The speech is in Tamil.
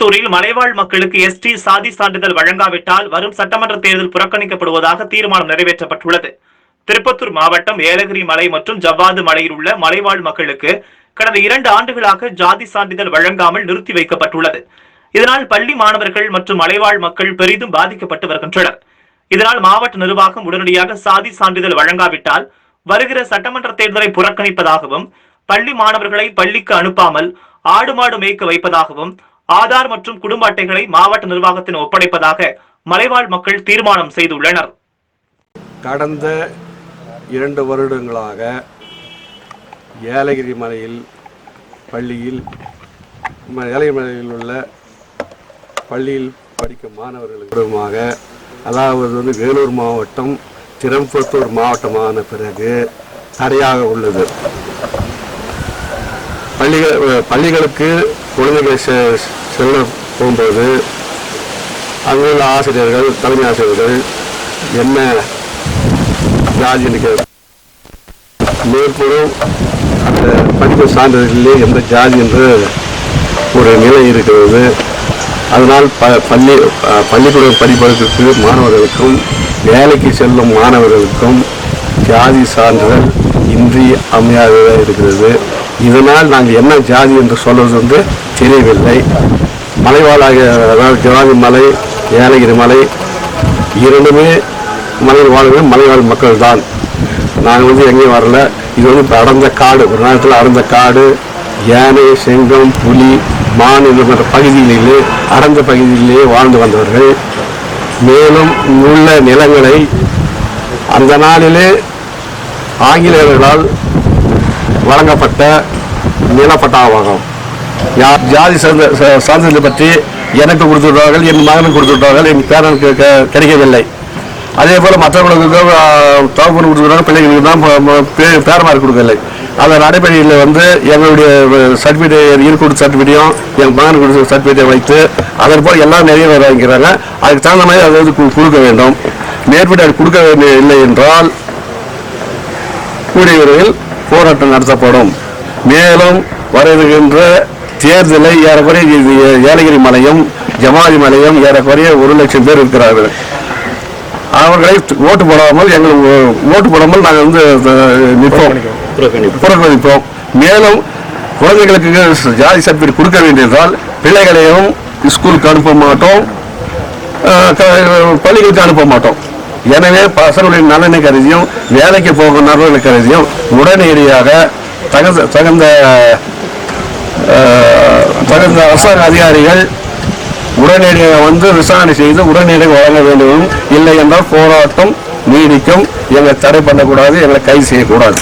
திருப்பத்தூரில் மலைவாழ் மக்களுக்கு எஸ்டி சாதி சான்றிதழ் வழங்காவிட்டால் வரும் சட்டமன்ற தேர்தல் புறக்கணிக்கப்படுவதாக தீர்மானம் நிறைவேற்றப்பட்டுள்ளது. திருப்பத்தூர் மாவட்டம் ஏலகிரி மலை மற்றும் ஜவ்வாது மலையில் உள்ள மலைவாழ் மக்களுக்கு கடந்த 2 ஆண்டுகளாக ஜாதி சான்றிதழ் வழங்காமல் நிறுத்தி வைக்கப்பட்டுள்ளது. இதனால் பள்ளி மாணவர்கள் மற்றும் மலைவாழ் மக்கள் பெரிதும் பாதிக்கப்பட்டு வருகின்றனர். இதனால் மாவட்ட நிர்வாகம் உடனடியாக சாதி சான்றிதழ் வழங்காவிட்டால் வருகிற சட்டமன்ற தேர்தலை புறக்கணிப்பதாகவும், பள்ளி மாணவர்களை பள்ளிக்கு அனுப்பாமல் ஆடு மாடு மேய்க்க வைப்பதாகவும், ஆதார் மற்றும் குடும்ப அட்டைகளை மாவட்ட நிர்வாகத்தின் ஒப்படைப்பதாக மலைவாழ் மக்கள் தீர்மானம் செய்துள்ளனர். கடந்த 2 வருடங்களாக ஏலகிரி மலையில் உள்ள பள்ளியில் படிக்கும் மாணவர்களுக்கு அதாவது வேலூர் மாவட்டம் திருப்பத்தூர் மாவட்டமான பிறகு தடையாக உள்ளது. பள்ளிகளுக்கு குழந்தைகள் செல்ல போகும்போது அங்குள்ள ஆசிரியர்கள், தலைமை ஆசிரியர்கள் என்ன ஜாதி மேற்படும் அந்த படிப்பு சான்றிதழிலே எந்த ஜாதி என்று ஒரு நிலை இருக்கிறது. அதனால் பள்ளிக்கூடம் படிப்பதற்கு மாணவர்களுக்கும் வேலைக்கு செல்லும் மாணவர்களுக்கும் ஜாதி சான்றிதழ் இன்றி அமையாததாக இருக்கிறது. இதனால் நாங்கள் என்ன ஜாதி என்று சொல்வது தெரியவில்லை. மலைவாழாக, அதாவது ஜவ்வாது மலை, ஏலகிரி மலை இரண்டுமே மலைவாழ் மக்கள் தான். நாங்கள் எங்கேயும் வரல. இது அடர்ந்த காடு, ஒரு நேரத்தில் அடர்ந்த காடு, யானை, சிங்கம், புலி, மான் என்ற பகுதிகளிலே அடர்ந்த பகுதியிலேயே வாழ்ந்து வந்தவர்கள். மேலும் உள்ள நிலங்களை அந்த நாளிலே ஆங்கிலேயர்களால் வழங்கப்பட்ட நிலப்பட்டாவாகும். ஜாதி சான்றிதழ் பற்றி எனக்கு கொடுத்துவிட்டார்கள், என் மகனுக்கு கொடுத்துவிட்டார்கள், என் பேரனுக்கு கிடைக்கவில்லை. அதே போல் மற்றவர்களுக்கு தகவல் கொடுத்துருக்காங்க, பிள்ளைங்களுக்கு தான் பேரமாரி கொடுக்கவில்லை. அதன் அடிப்படையில் எங்களுடைய சர்டிஃபிகேட் ஈர்க்கூட்டு சர்டிஃபிகேட்டையும் என் மகன் கொடுத்த சர்டிஃபிகேட்டை வைத்து அதன் போல் எல்லாம் நிறைய வாங்கிக்கிறாங்க. அதுக்கு தகுந்த மாதிரி அதாவது கொடுக்க வேண்டும். மேற்பட்டு அது கொடுக்க இல்லை என்றால் கூடிய விரைவில் போராட்டம் நடத்தப்படும். மேலும் வருகின்ற தேர்தலை ஏறக்குறைய ஏலகிரி மலையும் ஜவ்வாது மலையும் ஏறக்குறைய 1 லட்சம் பேர் இருக்கிறார்கள். அவர்களை ஓட்டு போடாமல் நாங்கள் நிற்போம், புறக்கணிப்போம். மேலும் குழந்தைகளுக்கு ஜாதி சர்டிஃபிகேட் கொடுக்க வேண்டியதால் பிள்ளைகளையும் ஸ்கூலுக்கு அனுப்ப மாட்டோம், பள்ளிகளுக்கு அனுப்ப மாட்டோம். எனவே பசங்களுடைய நலனை கருதியும் வேலைக்கு போகும் நலனை கருதியும் உடனடியாக தகுந்த அரசாங்க அதிகாரிகள் உடனடியாக விசாரணை செய்து உடனடியாக வழங்க வேண்டும். இல்லை என்றால் போராட்டம் நீடிக்கும். எங்களை தடை பண்ணக்கூடாது, எங்களை கைது செய்யக்கூடாது.